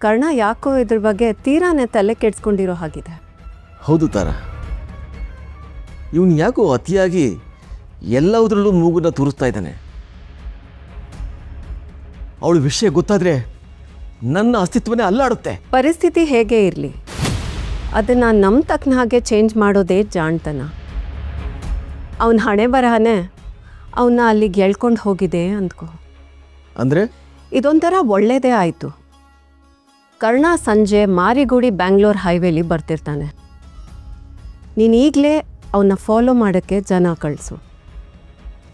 ಕರ್ಣ ಯಾಕೋ ಇದ್ರ ಬಗ್ಗೆ ತೀರಾನೇ ತಲೆ ಕೆಡ್ಸ್ಕೊಂಡಿರೋ ಹಾಗಿದೆ. ಹೌದು ತಾರ, ಇವನು ಯಾಕೋ ಅತಿಯಾಗಿ ಎಲ್ಲದರಲ್ಲೂ ಮೂಗನ್ನ ತೂರಿಸ್ತಾ ಇದ್ದಾನೆ. ಅವಳ ವಿಷಯ ಗೊತ್ತಾದರೆ ನನ್ನ ಅಸ್ತಿತ್ವನೇ ಅಲ್ಲಾಡುತ್ತೆ. ಪರಿಸ್ಥಿತಿ ಹೇಗೆ ಇರಲಿ, ಅದನ್ನು ನಮ್ಮ ತಕ್ಕನ ಹಾಗೆ ಚೇಂಜ್ ಮಾಡೋದೇ ಜಾಣ್ತನ. ಅವನ ಹಣೆ ಬರಹನೇ ಅವನ್ನ ಅಲ್ಲಿಗೆ ಎಳ್ಕೊಂಡು ಹೋಗಿದೆ ಅಂದ್ಕೋ. ಅಂದರೆ ಇದೊಂಥರ ಒಳ್ಳೇದೇ ಆಯಿತು. ಕರ್ಣ ಸಂಜೆ ಮಾರಿಗುಡಿ ಬ್ಯಾಂಗ್ಳೂರ್ ಹೈವೇಲಿ ಬರ್ತಿರ್ತಾನೆ. ನೀನು ಈಗಲೇ ಅವನ್ನ ಫಾಲೋ ಮಾಡೋಕ್ಕೆ ಜನ ಕಳಿಸು.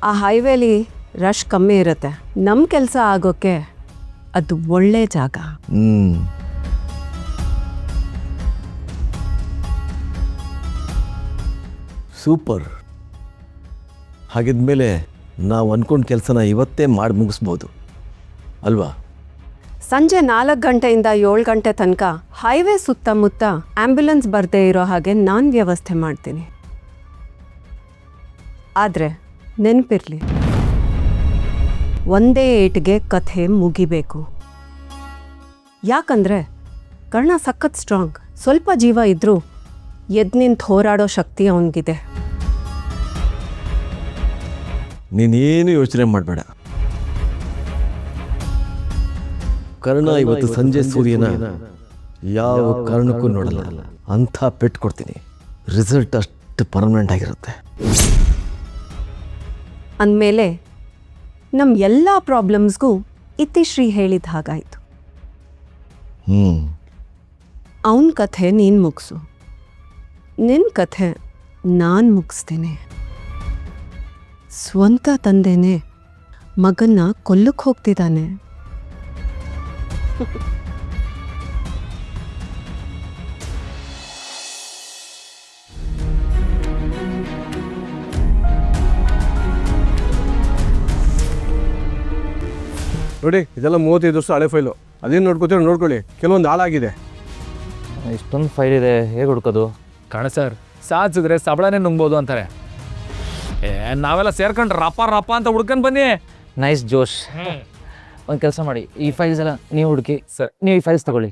ಆ ಹೈವೇಲಿ ರಶ್ ಕಮ್ಮಿ ಇರುತ್ತೆ. ನಮ್ಮ ಕೆಲಸ ಆಗೋಕ್ಕೆ ಅದು ಒಳ್ಳೆ ಜಾಗ. ಸೂಪರ್. ಹಾಗಿದ್ಮೇಲೆ ನಾವು ಅಂದ್ಕೊಂಡ ಕೆಲಸನ ಇವತ್ತೇ ಮಾಡಿ ಮುಗಿಸ್ಬೋದು ಅಲ್ವಾ? ಸಂಜೆ 4 ಗಂಟೆಯಿಂದ 7 ಗಂಟೆ ತನಕ ಹೈವೇ ಸುತ್ತಮುತ್ತ ಆ್ಯಂಬ್ಯುಲೆನ್ಸ್ ಬರದೇ ಇರೋ ಹಾಗೆ ನಾನು ವ್ಯವಸ್ಥೆ ಮಾಡ್ತೀನಿ. ಆದರೆ ನೆನಪಿರಲಿ, ಒಂದೇ ಏಟಿಗೆ ಕಥೆ ಮುಗಿಬೇಕು. ಯಾಕಂದರೆ ಕರ್ಣ ಸಖತ್ ಸ್ಟ್ರಾಂಗ್. ಸ್ವಲ್ಪ ಜೀವ ಇದ್ದರೂ ಎದ್ದು ನಿಂತು ಹೋರಾಡೋ ಶಕ್ತಿ ಅವನಿಗಿದೆ. ನೀನೇನು ಯೋಚನೆ ಮಾಡಬೇಡ. ಕರ್ಣ ಇವತ್ತು ಸಂಜೆ ಸೂರ್ಯನ ಯಾವ ಕಾರಣಕ್ಕೂ ನೋಡಲ್ಲ. ಅಂಥ ಪೆಟ್ಟು ಕೊಡ್ತೀನಿ. ರಿಸಲ್ಟ್ ಅಷ್ಟು ಪರ್ಮನೆಂಟ್ ಆಗಿರುತ್ತೆ. ಅಂದಮೇಲೆ ನಮ್ಮ ಎಲ್ಲ ಪ್ರಾಬ್ಲಮ್ಸ್ಗೂ ಇತಿಶ್ರೀ ಹೇಳಿದ ಹಾಗಾಯಿತು. ಅವನ ಕಥೆ ನೀನು ಮುಗಿಸು, ನಿನ್ನ ಕಥೆ ನಾನು ಮುಗಿಸ್ತೀನಿ. ಸ್ವಂತ ತಂದೆನೇ ಮಗನ್ನ ಕೊಲ್ಲಕ್ಕೆ ಹೋಗ್ತಿದ್ದಾನೆ. ನೋಡಿ, ಇದೆಲ್ಲ 35 ವರ್ಷ ಹಳೆ ಫೈಲು. ಅದೇನು ನೋಡ್ಕೊಳ್ಳಿ. ಕೆಲವೊಂದು ಹಾಳಾಗಿದೆ. ಇಷ್ಟೊಂದು ಫೈಲ್ ಇದೆ, ಹೇಗೆ ಹುಡ್ಕೋದು? ಕಾಣ ಸರ್, ಸಾಧಿಸಿದ್ರೆ ಸಬಳನೇ ನುಂಗ್ಬೋದು ಅಂತಾರೆ. ನಾವೆಲ್ಲ ಸೇರ್ಕೊಂಡು ರಪ್ಪ ಅಂತ ಹುಡ್ಕೊಂಡು ಬನ್ನಿ. ನೈಸ್ ಜೋಶ್. ಒಂದು ಕೆಲಸ ಮಾಡಿ, ಈ ಫೈಲ್ಸ್ ಎಲ್ಲ ನೀವು ಹುಡುಕಿ ಸರ್. ನೀವು ಈ ಫೈಲ್ಸ್ ತಗೊಳ್ಳಿ.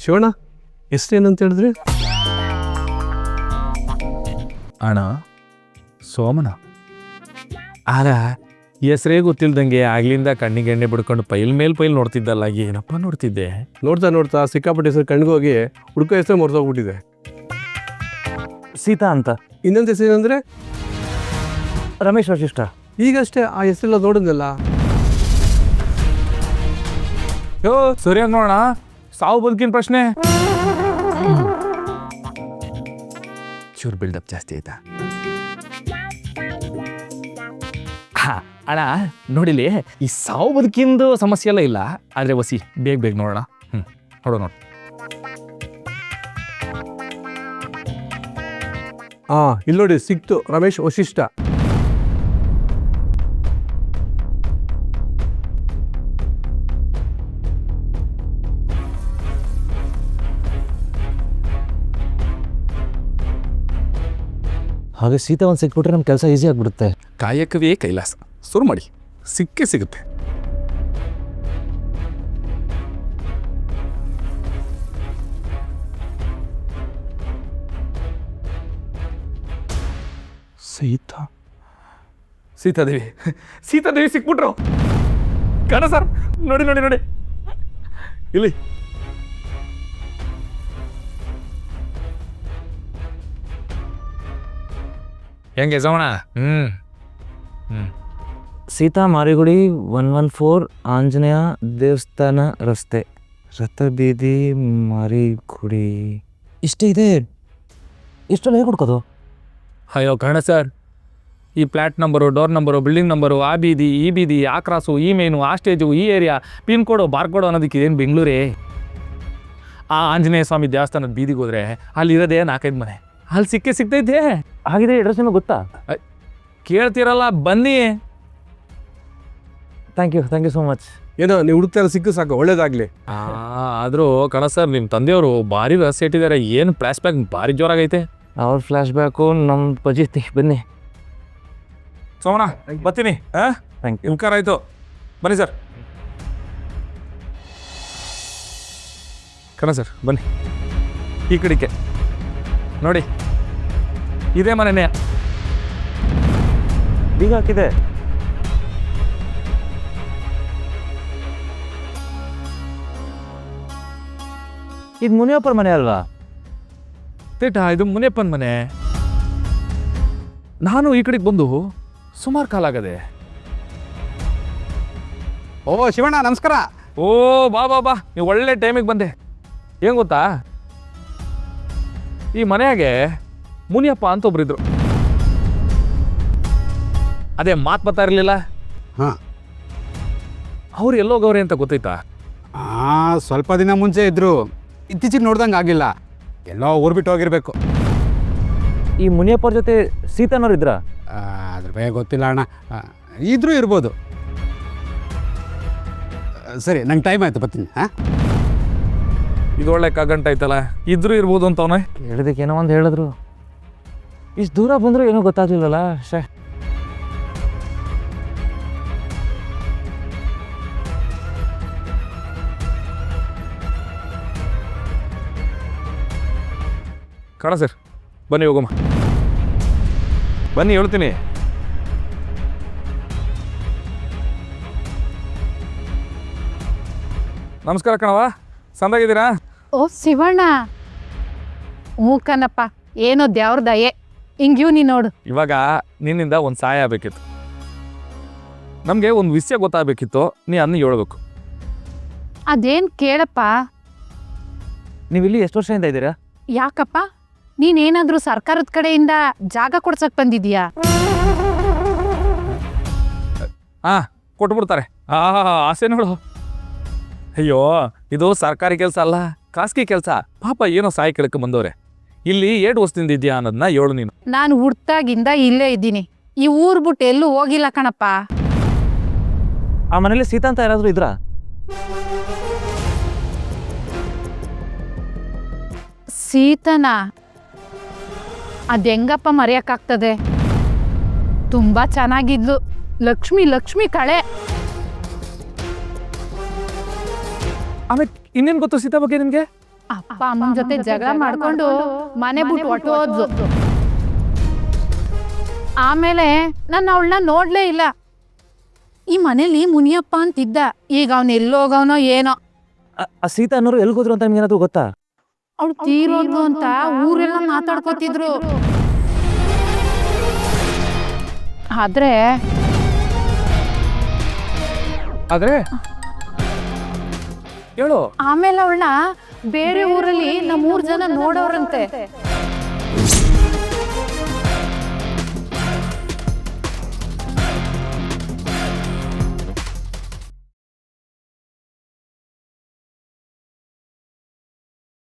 ಶಿವಣ್ಣ, ಹೆಸ್ರೇನಂತ ಹೇಳಿದ್ರಿ? ಅಣ್ಣ ಸೋಮನ. ಆಗ ಹೆಸರೇ ಗೊತ್ತಿಲ್ದಂಗೆ ಆಗ್ಲಿಂದ ಕಣ್ಣಿಗೆ ಎಣ್ಣೆ ಬಿಡ್ಕೊಂಡು ಪೈಲ್ ನೋಡ್ತಿದ್ದಲ್ಲ, ಏನಪ್ಪ ನೋಡ್ತಿದ್ದೆ. ನೋಡ್ತಾ ಸಿಕ್ಕಾಪಟ್ಟೆ ಹೆಸರು ಕಣ್ಗೋಗಿ ಹುಡುಕೋ ಹೆಸರು ಮರ್ತೋಗ್ಬಿಟ್ಟಿದೆ. ಸೀತಾ ಅಂತ. ಇನ್ನೊಂದು ಹೆಸರೇನಂದ್ರೆ ರಮೇಶ್ ವಶಿಷ್ಠ. ಈಗಷ್ಟೇ ಆ ಹೆಸರೆಲ್ಲ ನೋಡಿದ್ನಲ್ಲ. ಯೋ ಸರಿಯಾಗಿ ನೋಡೋಣ, ಸಾವು ಬದುಕಿನ ಪ್ರಶ್ನೆ. ಚೂರು ಬಿಲ್ಡಪ್ ಜಾಸ್ತಿ ಆಯ್ತಾ? ಅಣ್ಣ ನೋಡಿಲಿ, ಈ ಸಾವು ಬದುಕಿಂದು ಸಮಸ್ಯೆ ಎಲ್ಲ ಇಲ್ಲ, ಆದರೆ ವಸಿ ಬೇಗ ನೋಡೋಣ. ನೋಡು. ಇಲ್ಲಿ ನೋಡಿ, ಸಿಕ್ತು. ರಮೇಶ್ ವಶಿಷ್ಠ. ಹಾಗೆ ಸೀತಾ ಒಂದು ಸಿಕ್ಬಿಟ್ರೆ ನಮ್ಮ ಕೆಲಸ ಈಸಿ ಆಗಿಬಿಡುತ್ತೆ. ಕಾಯಕವೇ ಕೈಲಾಸ. ಶುರು ಮಾಡಿ, ಸಿಕ್ಕೇ ಸಿಗುತ್ತೆ. ಸೀತಾದೇವಿ ಸಿಕ್ಬಿಟ್ರು. ಕಣ ಸರ್, ನೋಡಿ ಇಲ್ಲಿ. ಹೆಂಗೆ ಸೋಮಣ? ಸೀತಾ ಮಾರಿಗುಡಿ 114 ಆಂಜನೇಯ ದೇವಸ್ಥಾನ ರಸ್ತೆ, ರಥಬೀದಿ, ಮಾರಿಗುಡಿ. ಇಷ್ಟೇ ಇದೆ. ಇಷ್ಟೊಂದು ಹೇಗೆ ಹುಡ್ಕೋದು? ಅಯ್ಯೋ ಕಣ ಸರ್, ಈ flat number, door number, building number, ಆ ಬೀದಿ, ಈ ಬೀದಿ, ಆ ಕ್ರಾಸು, ಈ ಮೇನು, ಆ ಸ್ಟೇಜು, ಈ ಏರಿಯಾ, ಪಿನ್ ಕೋಡು, ಬಾರ್ ಕೋಡು ಅನ್ನೋದಕ್ಕೆ ಇದೇನು ಬೆಂಗಳೂರೇ? ಆ ಆಂಜನೇಯ ಸ್ವಾಮಿ ದೇವಸ್ಥಾನದ ಬೀದಿಗೆ ಹೋದರೆ ಅಲ್ಲಿರೋದೇ 4-5 ಮನೆ. ಅಲ್ಲಿ ಸಿಗ್ತೈತೆ. ಹಾಗಿದ್ರೆ ಅಡ್ರೆಸ್ ನಿಮಗೆ ಗೊತ್ತಾ? ಕೇಳ್ತೀರಲ್ಲ ಬನ್ನಿ. Thank you so much. ಏನೋ ನೀವು ಹುಡುಕ್ತಾ ಇರೋ ಸಿಕ್ಕು ಸಾಕು, ಒಳ್ಳೇದಾಗಲಿ. ಆದರೂ ಕಣ ಸರ್ ನಿಮ್ಮ ತಂದೆಯವರು ಭಾರಿ ರಹಸ್ಯ ಇಟ್ಟಿದ್ದಾರೆ. ಏನು ಫ್ಲ್ಯಾಶ್ ಬ್ಯಾಕ್ ಭಾರಿ ಜೋರಾಗೈತೆ. ಅವ್ರ ಫ್ಲ್ಯಾಶ್ ಬ್ಯಾಕು ನಮ್ಮ ಪಜಿತಿ. ಬನ್ನಿ ಸೋಮಣ್ಣ ಬರ್ತೀನಿ. Thank you. ಉಪಕಾರ ಆಯಿತು. ಬನ್ನಿ ಸರ್. ಕಣ ಸರ್ ಬನ್ನಿ ಈ ಕಡೆಗೆ ನೋಡಿ, ಇದೇ ಮನೆನೇ. ಬೀಗ ಹಾಕಿದೆ. ಇದು ಮುನಿಯಪ್ಪರ ಮನೆ ಅಲ್ವಾ? ತೇಟ ಇದು ಮುನಿಯಪ್ಪನ ಮನೆ. ನಾನು ಈ ಕಡೆಗೆ ಬಂದು ಸುಮಾರು ಕಾಲ ಆಗದೆ. ಓ ಶಿವಣ್ಣ ನಮಸ್ಕಾರ. ಓ ಬಾ ಬಾ ಬಾ, ನೀವು ಒಳ್ಳೆ ಟೈಮಿಗೆ ಬಂದೆ. ಏನು ಗೊತ್ತಾ, ಈ ಮನೆಯಾಗೆ ಮುನಿಯಪ್ಪ ಅಂತ ಒಬ್ರಿದ್ರು. ಅದೇ ಮಾತು ಬರ್ತಾ ಇರಲಿಲ್ಲ. ಹಾಂ ಅವ್ರು ಎಲ್ಲೋಗವ್ರೆ ಅಂತ ಗೊತ್ತೈತಾ? ಸ್ವಲ್ಪ ದಿನ ಮುಂಚೆ ಇದ್ರು, ಇತ್ತೀಚೆಗೆ ನೋಡ್ದಂಗೆ ಆಗಿಲ್ಲ. ಎಲ್ಲೋ ಊರು ಬಿಟ್ಟು ಹೋಗಿರ್ಬೇಕು. ಈ ಮುನಿಯಪ್ಪರ ಜೊತೆ ಸೀತಾನವ್ರು ಇದ್ರಾ? ಅದ್ರ ಬಗ್ಗೆ ಗೊತ್ತಿಲ್ಲ ಅಣ್ಣ. ಇದ್ರೂ ಇರ್ಬೋದು. ಸರಿ, ನಂಗೆ ಟೈಮ್ ಆಯಿತು, ಬರ್ತೀನಿ. ಹಾಂ ಇದು ಒಳ್ಳೆ ಗಂಟೆ ಆಯ್ತಲ್ಲ, ಇದ್ರೂ ಇರ್ಬೋದು ಅಂತ ಅವನೇ. ಹೇಳಿದಕ್ಕೆ ಏನೋ ಒಂದು ಹೇಳಿದ್ರು. ಇಷ್ಟು ದೂರ ಬಂದರೂ ಏನೂ ಗೊತ್ತಾಗಲಿಲ್ಲಲ್ಲ. ಶೇ, ಕಾಣ ಸರ್ ಬನ್ನಿ ಹೋಗಮ್ಮ. ಬನ್ನಿ ಹೇಳ್ತೀನಿ. ನಮಸ್ಕಾರ ಕಣವ, ಸಂದಾಗಿದ್ದೀರಾ? ಓ ಶಿವಣ್ಣ, ಹ್ಞೂ ಕಣಪ್ಪ, ಏನೋ ದೇವ್ರ ದಯೆ. ಹಿಂಗ್ಯೂ ನೀ ನೋಡು. ಇವಾಗ ನಿನ್ನಿಂದ ಒಂದು ಸಹಾಯ ಆಗಬೇಕಿತ್ತು. ನಮಗೆ ಒಂದು ವಿಷಯ ಗೊತ್ತಾಗಬೇಕಿತ್ತು, ನೀ ಅದನ್ನ ಹೇಳ್ಬೇಕು. ಅದೇನು ಕೇಳಪ್ಪ. ನೀವು ಇಲ್ಲಿ ಎಷ್ಟು ವರ್ಷದಿಂದ ಇದ್ದೀರಾ? ಯಾಕಪ್ಪ, ನೀನೇನಾದರೂ ಸರ್ಕಾರದ ಕಡೆಯಿಂದ ಜಾಗ ಕೊಡ್ಸಕ್ ಬಂದಿದ್ಯಾ? ಕೊಟ್ಬಿಡ್ತಾರೆ. ಆಸೆ ನೋಡು. ಅಯ್ಯೋ, ಇದು ಸರ್ಕಾರಿ ಕೆಲಸ ಅಲ್ಲ, ಖಾಸಗಿ ಕೆಲಸ. ಪಾಪ ಏನೋ ಸಹಾಯ ಕೇಳಕ್ಕೆ ಬಂದವ್ರೆ. ಇಲ್ಲಿ 2 ವರ್ಷದಿಂದ ಇದೆಯಾ ಅನ್ನೋದನ್ನ ಹೇಳು ನೀನು. ನಾನು ಹುಟ್ಟಾಗಿಂದ ಇಲ್ಲೇ ಇದ್ದೀನಿ. ಈ ಊರು ಬಿಟ್ಟು ಎಲ್ಲೂ ಹೋಗಿಲ್ಲ ಕಣಪ್ಪ. ಆ ಮನೇಲಿ ಸೀತಾ ಅಂತ ಯಾರಾದರೂ ಇದ್ರಾ? ಸೀತನ ಅದೆಂಗಪ್ಪ ಮರೆಯಕ್ಕಾಗ್ತದೆ? ತುಂಬ ಚೆನ್ನಾಗಿದ್ಲು. ಲಕ್ಷ್ಮಿ ಕಳೆ. ಆಮೇಲೆ ಇನ್ನೇನು ಗೊತ್ತು ಸೀತಾ ಬಗ್ಗೆ ನಿಮಗೆ? ಅಪ್ಪ ಅಮ್ಮನ ಜೊತೆ ಜಗಳ ಮಾಡ್ಕೊಂಡು ಮನೆ ಬಿಟ್ಟು ಹೊಟ್ಟೋದ್ಲು. ಆಮೇಲೆ ನಾನು ಅವಳನ್ನ ನೋಡ್ಲೇ ಇಲ್ಲ. ಈ ಮನೇಲಿ ಮುನಿಯಪ್ಪ ಅಂತಿದ್ದ, ಈಗ ಅವನು ಎಲ್ಲೋಗವನೋ ಏನೋ. ಆ ಸೀತಾ ಅನ್ನೋರು ಎಲ್ಗೋದ್ರು ಅಂತ ನಿಮ್ಗೆ ಏನಾದರೂ ಗೊತ್ತಾ? ಅವಳು ತೀರೋದ್ಲು ಅಂತ ಊರೆಲ್ಲ ಮಾತಾಡ್ಕೋತಿದ್ರು. ಆದ್ರೆ ಹೇಳು. ಆಮೇಲೆ ಅವಳನ್ನ ಬೇರೆ ಊರಲ್ಲಿ 3 ಜನ ನೋಡೋರಂತೆ.